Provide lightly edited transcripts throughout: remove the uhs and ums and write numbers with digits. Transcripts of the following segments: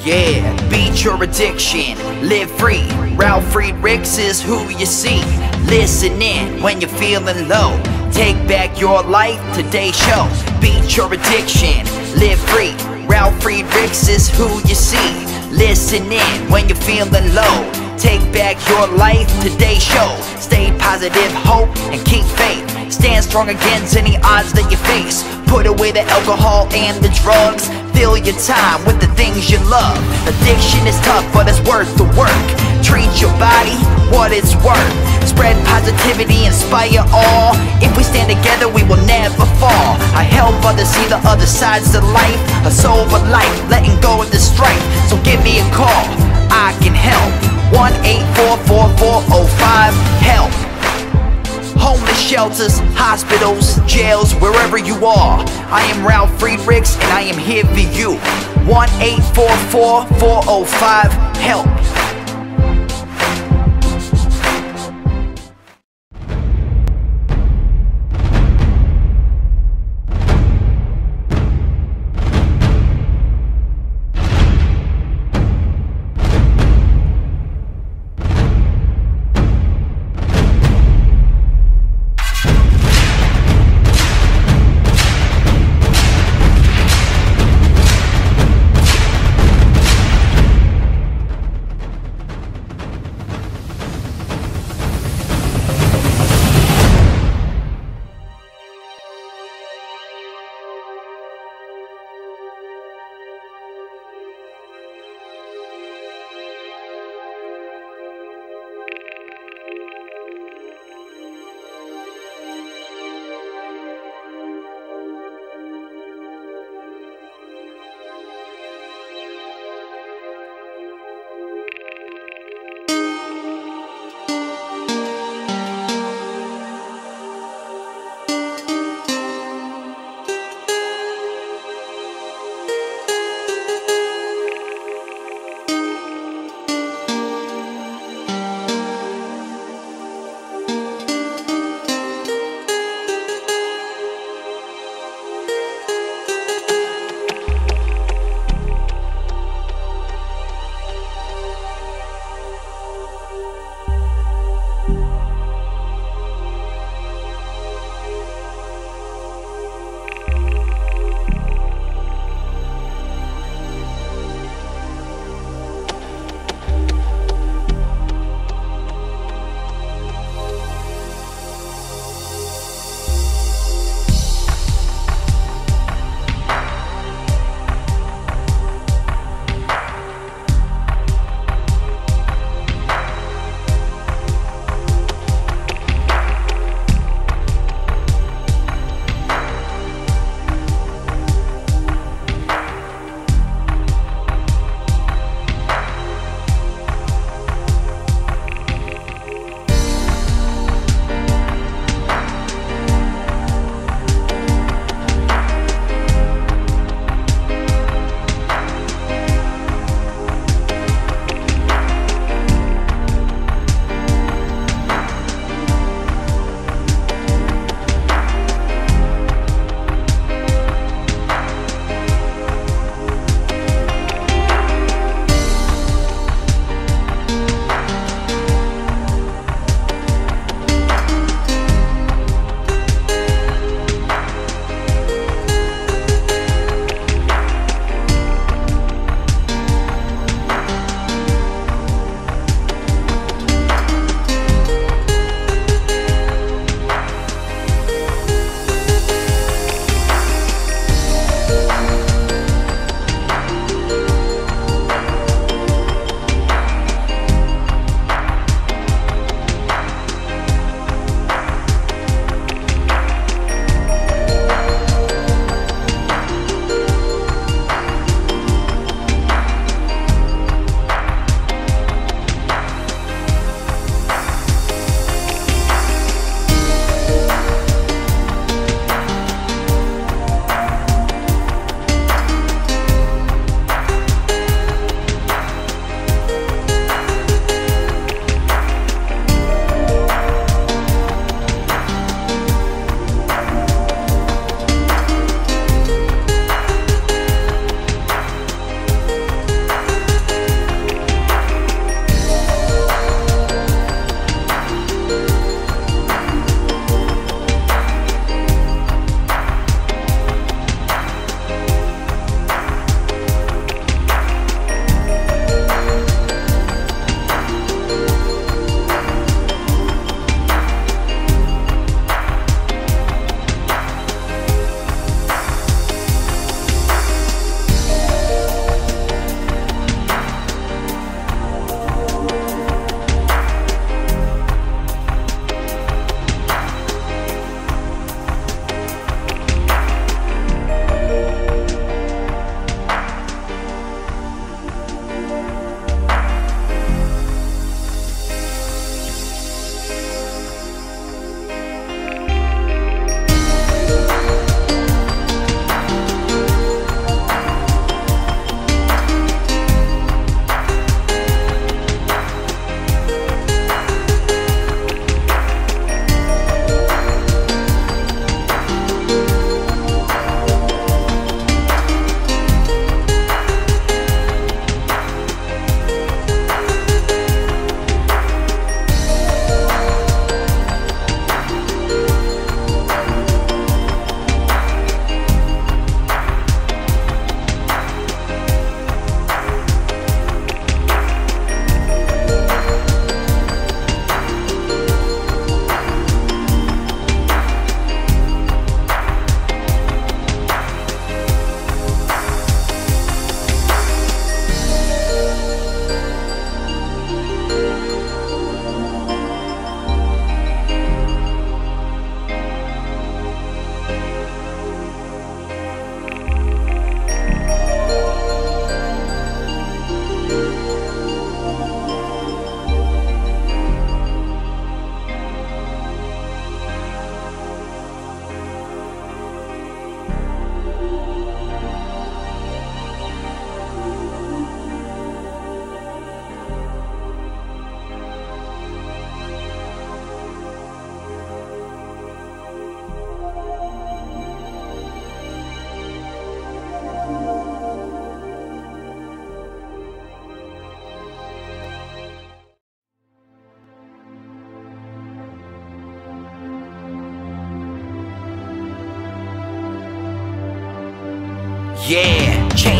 Yeah, beat your addiction, live free. Ralf Friedrichs is who you see. Listen in when you're feeling low. Take back your life, today's show. Beat your addiction, live free. Ralf Friedrichs is who you see. Listen in when you're feeling low. Take back your life, today's show. Stay positive, hope, and keep faith. Stand strong against any odds that you face. Put away the alcohol and the drugs. Fill your time with the things you love. Addiction is tough, but it's worth the work. Treat your body what it's worth. Spread positivity, inspire all. If we stand together, we will never fall. I help others see the other sides to life. A sober life, letting go of the strife. So give me a call, I can help. 1-844-4405-HELP. Homeless shelters, hospitals, jails, wherever you are. I am Ralf Friedrichs and I am here for you. 1-844-405-HELP.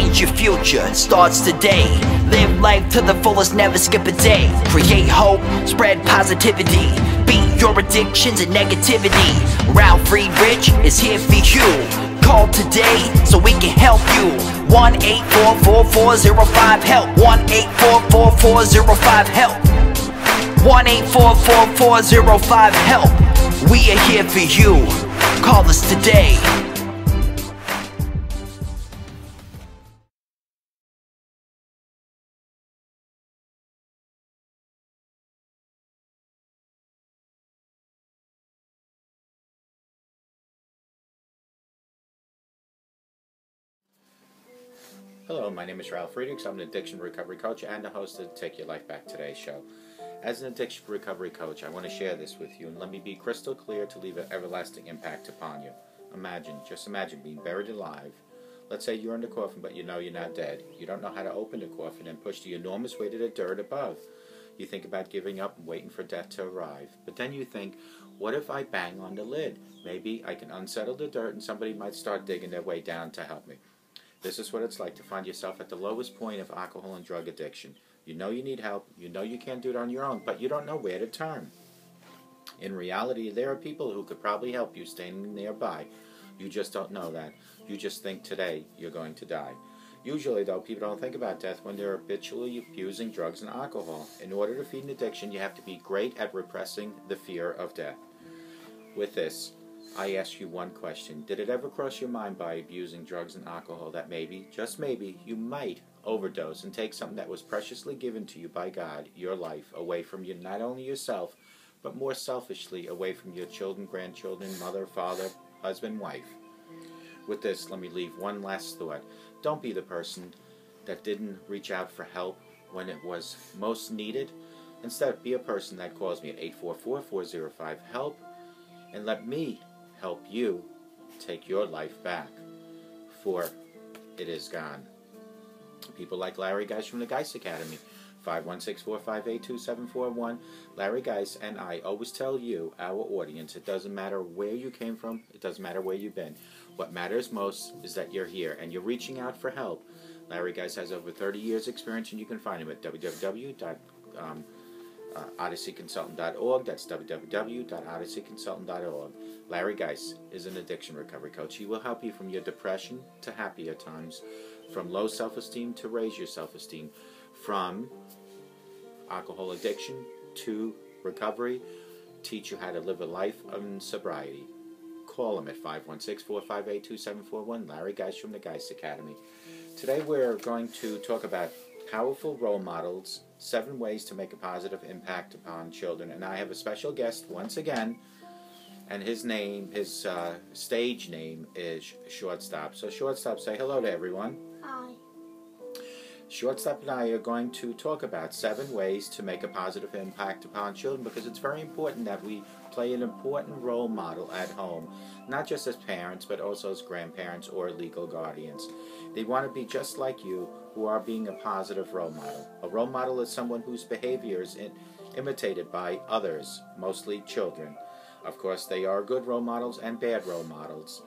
Change your future, it starts today. Live life to the fullest, never skip a day. Create hope, spread positivity. Beat your addictions and negativity. Ralf Friedrichs is here for you. Call today so we can help you. 1-844-405-HELP. 1-844-405-HELP. 1-844-405-HELP. We are here for you. Call us today. Hello, my name is Ralf Friedrichs. I'm an addiction recovery coach and the host of the Take Your Life Back Today show. As an addiction recovery coach, I want to share this with you, and let me be crystal clear to leave an everlasting impact upon you. Just imagine being buried alive. Let's say you're in the coffin, but you know you're not dead. You don't know how to open the coffin and push the enormous weight of the dirt above. You think about giving up and waiting for death to arrive. But then you think, what if I bang on the lid? Maybe I can unsettle the dirt and somebody might start digging their way down to help me. This is what it's like to find yourself at the lowest point of alcohol and drug addiction. You know you need help, you know you can't do it on your own, but you don't know where to turn. In reality, there are people who could probably help you standing nearby. You just don't know that. You just think today you're going to die. Usually, though, people don't think about death when they're habitually abusing drugs and alcohol. In order to feed an addiction, you have to be great at repressing the fear of death. With this, I ask you one question. Did it ever cross your mind by abusing drugs and alcohol that maybe, just maybe, you might overdose and take something that was preciously given to you by God, your life, away from you, not only yourself, but more selfishly away from your children, grandchildren, mother, father, husband, wife? With this, let me leave one last thought. Don't be the person that didn't reach out for help when it was most needed. Instead, be a person that calls me at 844-405-HELP and let me help you take your life back, for it is gone. People like Larry Geis from the Geis Academy, 516-458-2741. Larry Geis and I always tell you, our audience, it doesn't matter where you came from, it doesn't matter where you've been. What matters most is that you're here and you're reaching out for help. Larry Geis has over 30 years experience, and you can find him at www.odysseyconsultant.org. That's www.odysseyconsultant.org. Larry Geis is an addiction recovery coach. He will help you from your depression to happier times, from low self-esteem to raise your self-esteem, from alcohol addiction to recovery, teach you how to live a life in sobriety. Call him at 516-458-2741. Larry Geis from the Geis Academy. Today we're going to talk about powerful role models, 7 ways to make a positive impact upon children. And I have a special guest once again, and his stage name is Shortstop. So Shortstop, say hello to everyone. Hi. Shortstop and I are going to talk about 7 ways to make a positive impact upon children, because it's very important that we play an important role model at home, not just as parents, but also as grandparents or legal guardians. They want to be just like you, who are being a positive role model. A role model is someone whose behavior is imitated by others, mostly children. Of course, they are good role models and bad role models.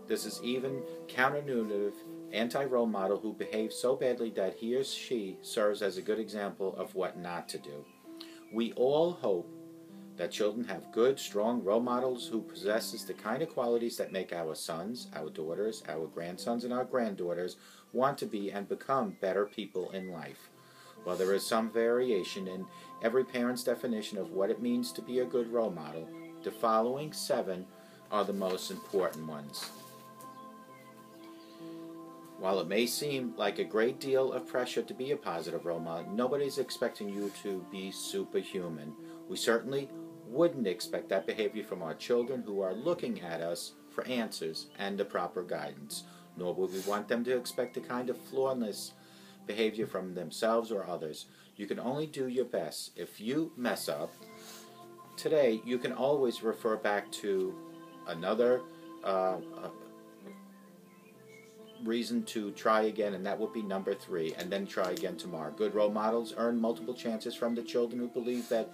This is even counterintuitive anti-role model who behaves so badly that he or she serves as a good example of what not to do. We all hope that children have good, strong role models who possesses the kind of qualities that make our sons, our daughters, our grandsons, and our granddaughters want to be and become better people in life. While there is some variation in every parent's definition of what it means to be a good role model, the following 7 are the most important ones. While it may seem like a great deal of pressure to be a positive role model, nobody's expecting you to be superhuman. We certainly wouldn't expect that behavior from our children who are looking at us for answers and the proper guidance, nor would we want them to expect the kind of flawless behavior from themselves or others. You can only do your best. If you mess up, today you can always refer back to another reason to try again, and that would be number 3, and then try again tomorrow. Good role models earn multiple chances from the children who believe that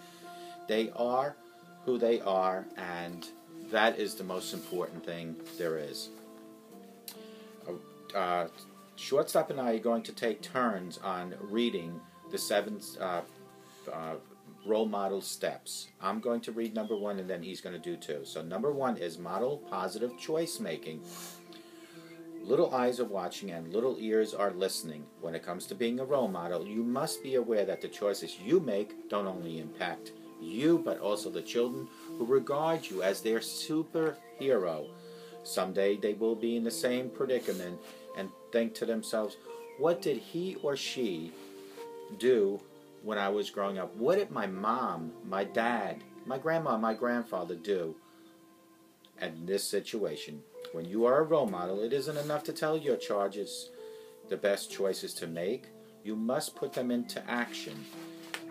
they are who they are, and that is the most important thing there is. Shortstop and I are going to take turns on reading the 7 role model steps. I'm going to read number 1, and then he's going to do 2. So number 1 is model positive choice making. Little eyes are watching and little ears are listening. When it comes to being a role model, you must be aware that the choices you make don't only impact you, but also the children who regard you as their superhero. Someday they will be in the same predicament and think to themselves, what did he or she do when I was growing up? What did my mom, my dad, my grandma, my grandfather do in this situation? When you are a role model, it isn't enough to tell your charges the best choices to make. You must put them into action.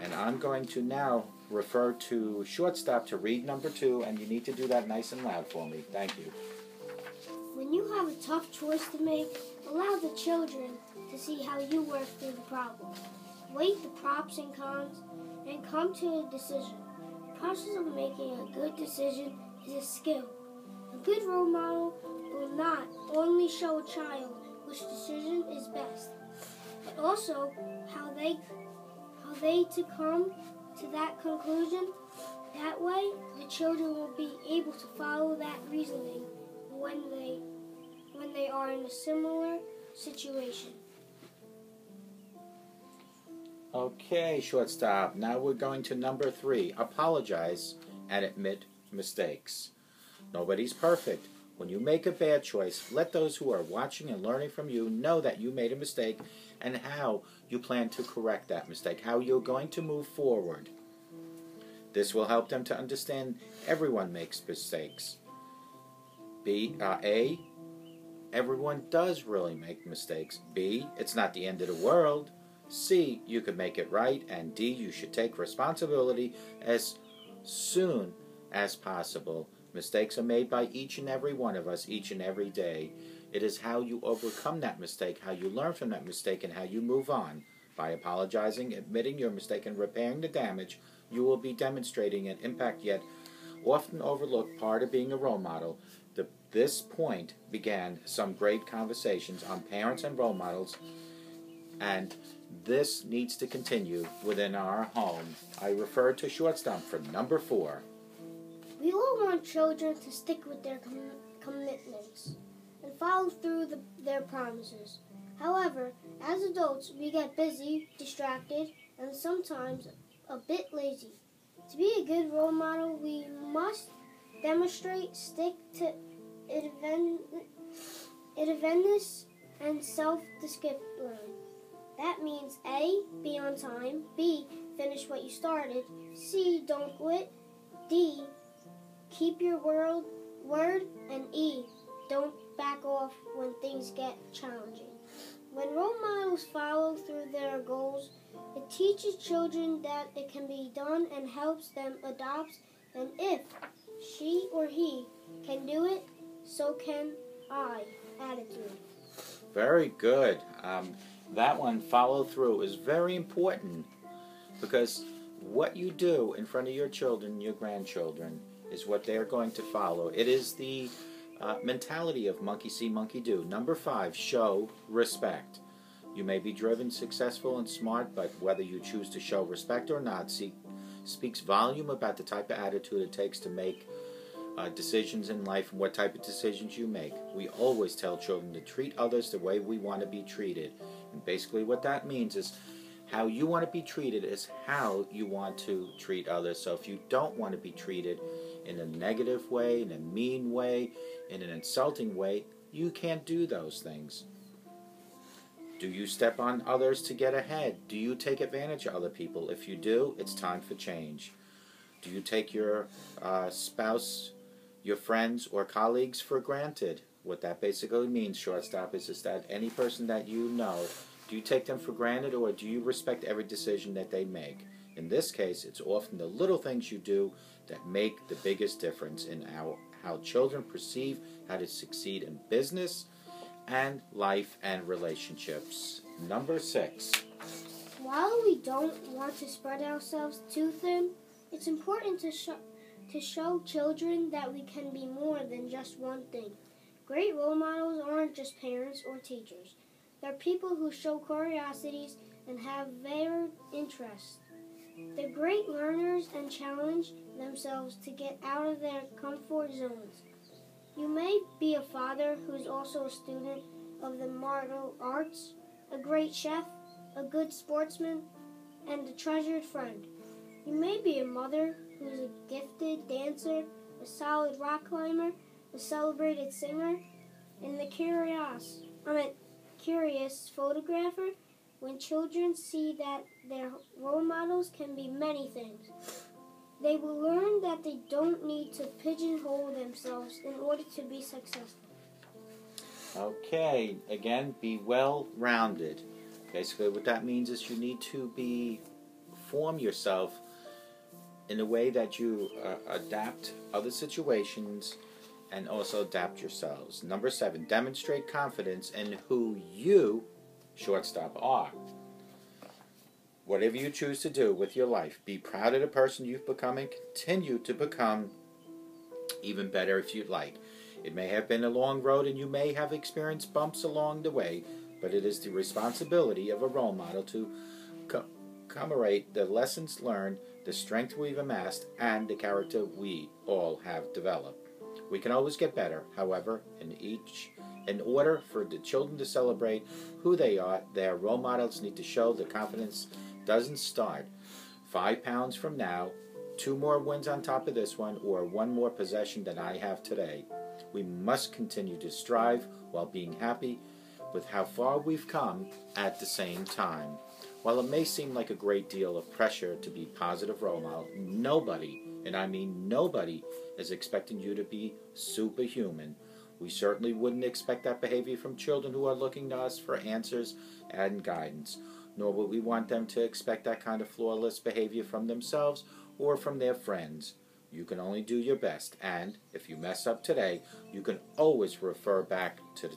And I'm going to now refer to Shortstop to read number 2, and you need to do that nice and loud for me. Thank you. When you have a tough choice to make, allow the children to see how you work through the problem. Weigh the pros and cons and come to a decision. The process of making a good decision is a skill. A good role model will not only show a child which decision is best, but also how they to come to that conclusion. That way, the children will be able to follow that reasoning when they are in a similar situation. Okay, Shortstop. Now we're going to number 3. Apologize and admit mistakes. Nobody's perfect. When you make a bad choice, let those who are watching and learning from you know that you made a mistake and how you plan to correct that mistake, how you're going to move forward. This will help them to understand everyone makes mistakes. A, everyone does really make mistakes. B, it's not the end of the world. C, you can make it right. And D, you should take responsibility as soon as possible. Mistakes are made by each and every one of us each and every day. It is how you overcome that mistake, how you learn from that mistake, and how you move on. By apologizing, admitting your mistake, and repairing the damage, you will be demonstrating an impact yet often overlooked part of being a role model. This point began some great conversations on parents and role models, and this needs to continue within our home. I refer to Shortstop for number 4. We all want children to stick with their commitments and follow through their promises. However, as adults, we get busy, distracted, and sometimes a bit lazy. To be a good role model, we must demonstrate stick to evenness and self-discipline. That means A, be on time, B, finish what you started, C, don't quit, D, keep your word, and E, don't back off when things get challenging. When role models follow through their goals, it teaches children that it can be done and helps them adopt an if she or he can do it, so can I attitude. Very good. That one, follow through, is very important because what you do in front of your children, your grandchildren, is what they're going to follow. It is the mentality of monkey see, monkey do. Number 5, show respect. You may be driven, successful, and smart, but whether you choose to show respect or not speaks volume about the type of attitude it takes to make decisions in life and what type of decisions you make. We always tell children to treat others the way we want to be treated. And basically what that means is how you want to be treated is how you want to treat others. So if you don't want to be treated in a negative way, in a mean way, in an insulting way, you can't do those things. Do you step on others to get ahead? Do you take advantage of other people? If you do, it's time for change. Do you take your spouse, your friends, or colleagues for granted? What that basically means, Shortstop, is that any person that you know, do you take them for granted, or do you respect every decision that they make? In this case, it's often the little things you do that make the biggest difference in how children perceive how to succeed in business and life and relationships. Number 6. While we don't want to spread ourselves too thin, it's important to show children that we can be more than just one thing. Great role models aren't just parents or teachers. They're people who show curiosities and have varied interests. They're great learners and challenge themselves to get out of their comfort zones. You may be a father who's also a student of the martial arts, a great chef, a good sportsman, and a treasured friend. You may be a mother who's a gifted dancer, a solid rock climber, a celebrated singer, and the curious photographer. When children see that their role models can be many things, they will learn that they don't need to pigeonhole themselves in order to be successful. Okay, again, be well-rounded. Basically, what that means is you need to form yourself in a way that you adapt other situations and also adapt yourselves. Number 7, demonstrate confidence in who you, shortstop, are. Whatever you choose to do with your life, be proud of the person you've become and continue to become even better if you'd like. It may have been a long road and you may have experienced bumps along the way, but it is the responsibility of a role model to commemorate the lessons learned, the strength we've amassed, and the character we all have developed. We can always get better, however, in order for the children to celebrate who they are, their role models need to show the confidence doesn't start 5 pounds from now, 2 more wins on top of this one, or 1 more possession than I have today. We must continue to strive while being happy with how far we've come at the same time. While it may seem like a great deal of pressure to be positive role model, nobody, and I mean nobody, is expecting you to be superhuman. We certainly wouldn't expect that behavior from children who are looking to us for answers and guidance, nor would we want them to expect that kind of flawless behavior from themselves or from their friends. You can only do your best, and if you mess up today, you can always refer back to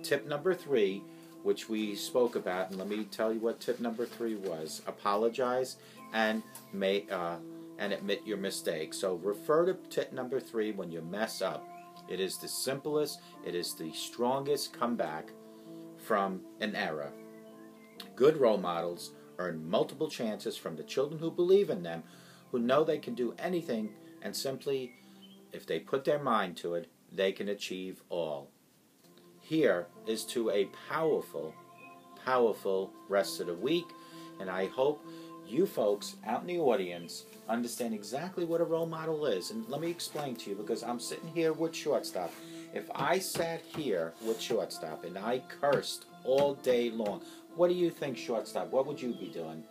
tip number 3, which we spoke about, and let me tell you what tip number 3 was. Apologize and admit your mistake. So refer to tip number 3 when you mess up. It is the simplest, it is the strongest comeback from an error. Good role models earn multiple chances from the children who believe in them, who know they can do anything, and simply, if they put their mind to it, they can achieve all. Here is to a powerful, powerful rest of the week, and I hope you folks out in the audience understand exactly what a role model is. And let me explain to you, because I'm sitting here with shortstop. If I sat here with shortstop and I cursed all day long, what do you think, shortstop? What would you be doing?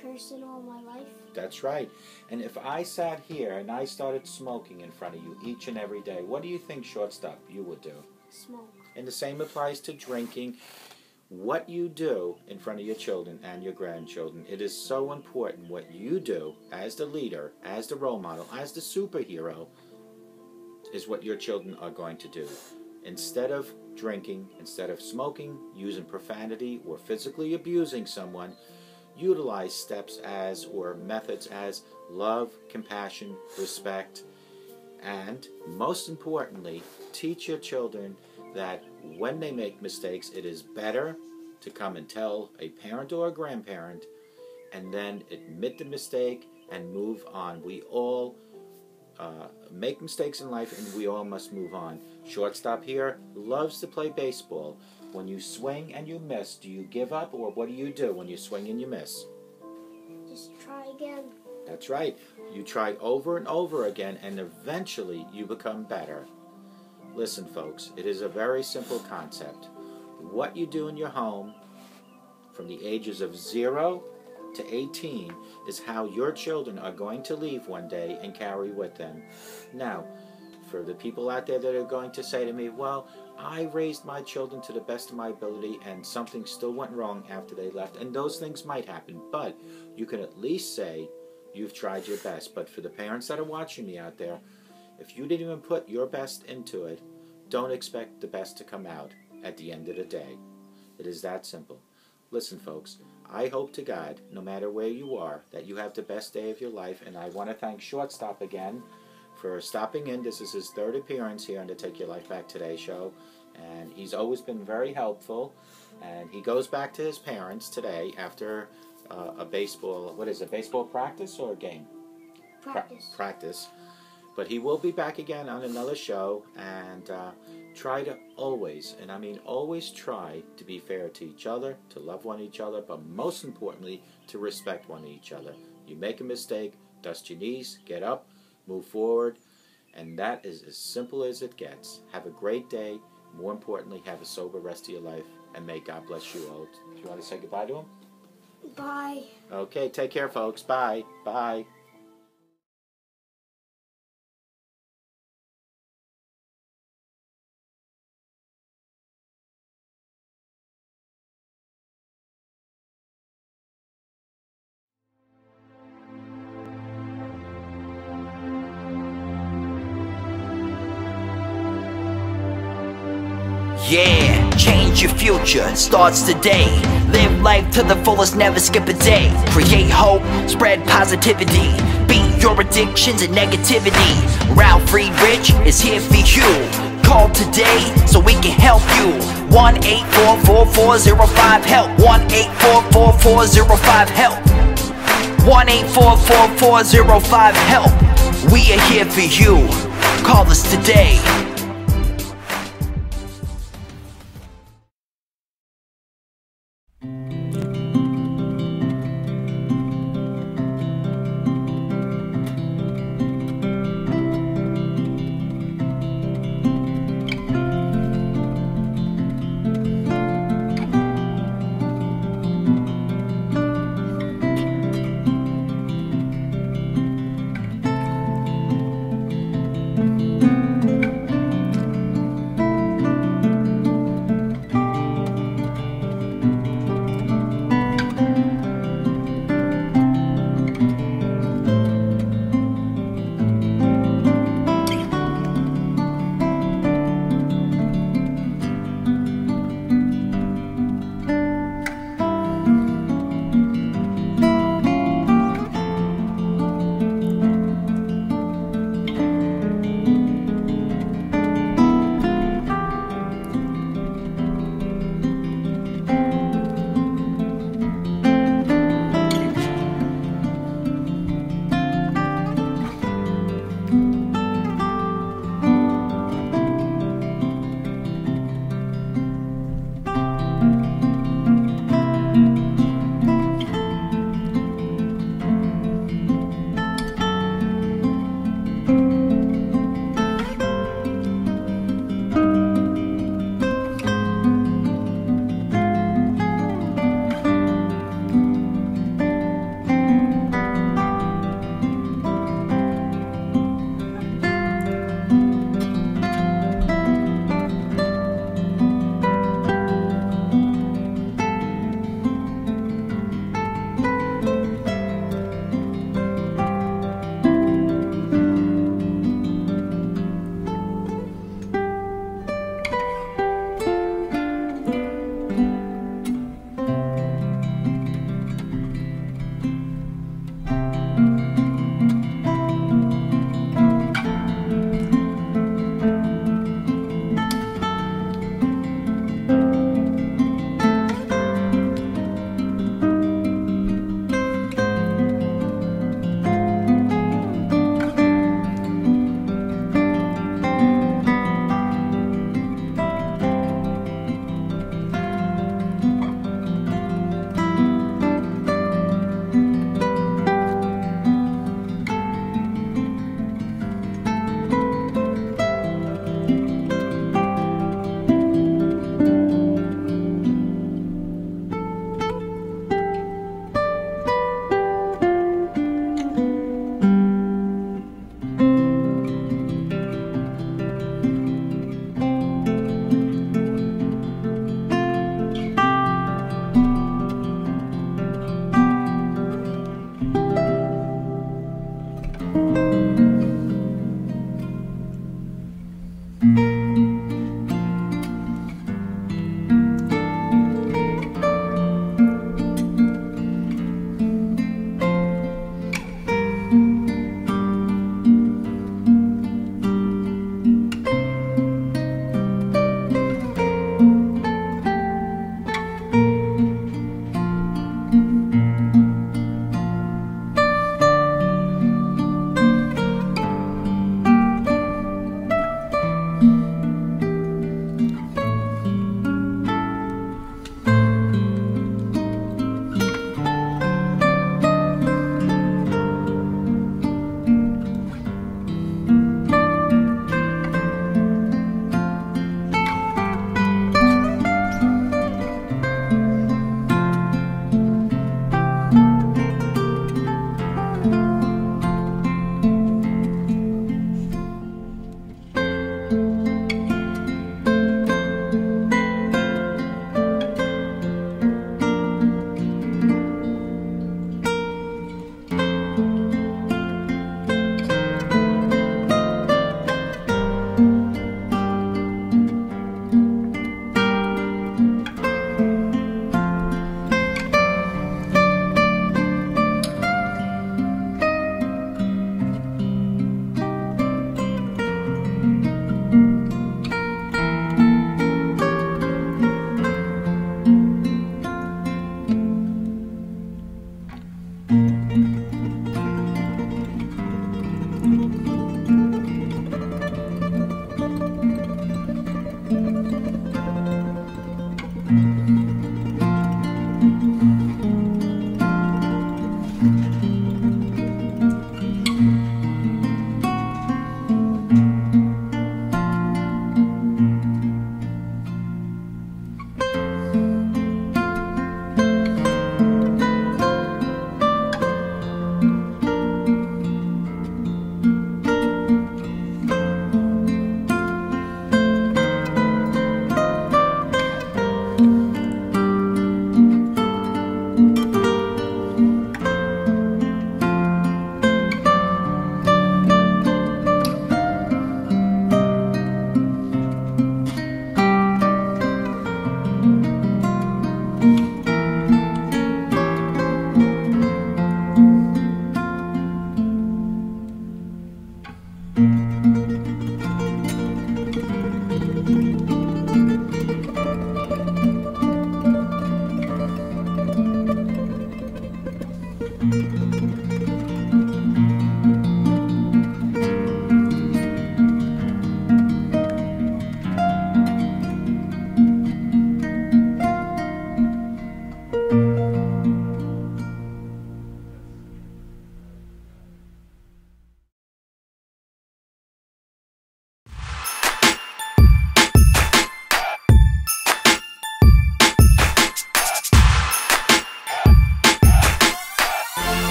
Cursing all my life. That's right. And if I sat here and I started smoking in front of you each and every day, what do you think, shortstop, you would do? Smoke. And the same applies to drinking. What you do in front of your children and your grandchildren, it is so important what you do as the leader, as the role model, as the superhero, is what your children are going to do. Instead of drinking, instead of smoking, using profanity, or physically abusing someone, utilize steps as, or methods as, love, compassion, respect, and most importantly, teach your children that when they make mistakes, it is better to come and tell a parent or a grandparent and then admit the mistake and move on. We all make mistakes in life and we all must move on. Shortstop here loves to play baseball. When you swing and you miss, do you give up, or what do you do when you swing and you miss? Just try again. That's right. You try over and over again, and eventually you become better. Listen, folks, it is a very simple concept. What you do in your home from the ages of 0 to 18 is how your children are going to leave one day and carry with them. Now, for the people out there that are going to say to me, well, I raised my children to the best of my ability and something still went wrong after they left, and those things might happen, but you can at least say you've tried your best. But for the parents that are watching me out there, if you didn't even put your best into it, don't expect the best to come out at the end of the day. It is that simple. Listen, folks, I hope to God, no matter where you are, that you have the best day of your life, and I want to thank Shortstop again for stopping in. This is his 3rd appearance here on the Take Your Life Back Today show, and he's always been very helpful. And he goes back to his parents today after a baseball, what is it, baseball practice or a game? Practice. But he will be back again on another show, and try to always, and I mean always, try to be fair to each other, to love one each other, but most importantly, to respect one each other. You make a mistake, dust your knees, get up, move forward, and that is as simple as it gets. Have a great day. More importantly, have a sober rest of your life, and may God bless you all. Do you want to say goodbye to him? Bye. Okay, take care, folks. Bye. Bye. Yeah, change your future, starts today. Live life to the fullest, never skip a day. Create hope, spread positivity. Beat your addictions and negativity. Ralf Friedrichs is here for you. Call today so we can help you. 1-844-405-HELP. 1-844-405-HELP. 1-844-405-HELP. We are here for you. Call us today.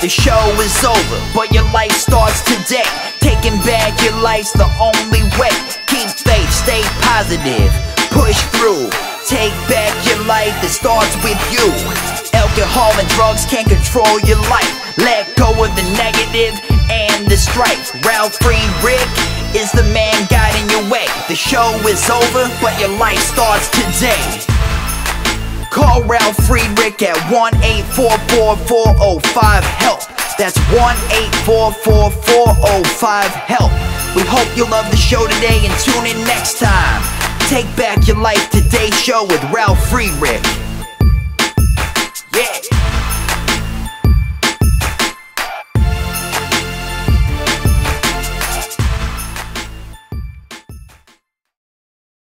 The show is over, but your life starts today. Taking back your life's the only way. Keep faith, stay positive, push through. Take back your life, it starts with you. Alcohol and drugs can't control your life. Let go of the negative and the strife. Ralf Friedrichs is the man guiding your way. The show is over, but your life starts today. Call Ralf Friedrichs at 1-844-405-HELP. That's 1-844-405-HELP. We hope you love the show today and tune in next time. Take back your life, today's show with Ralf Friedrichs.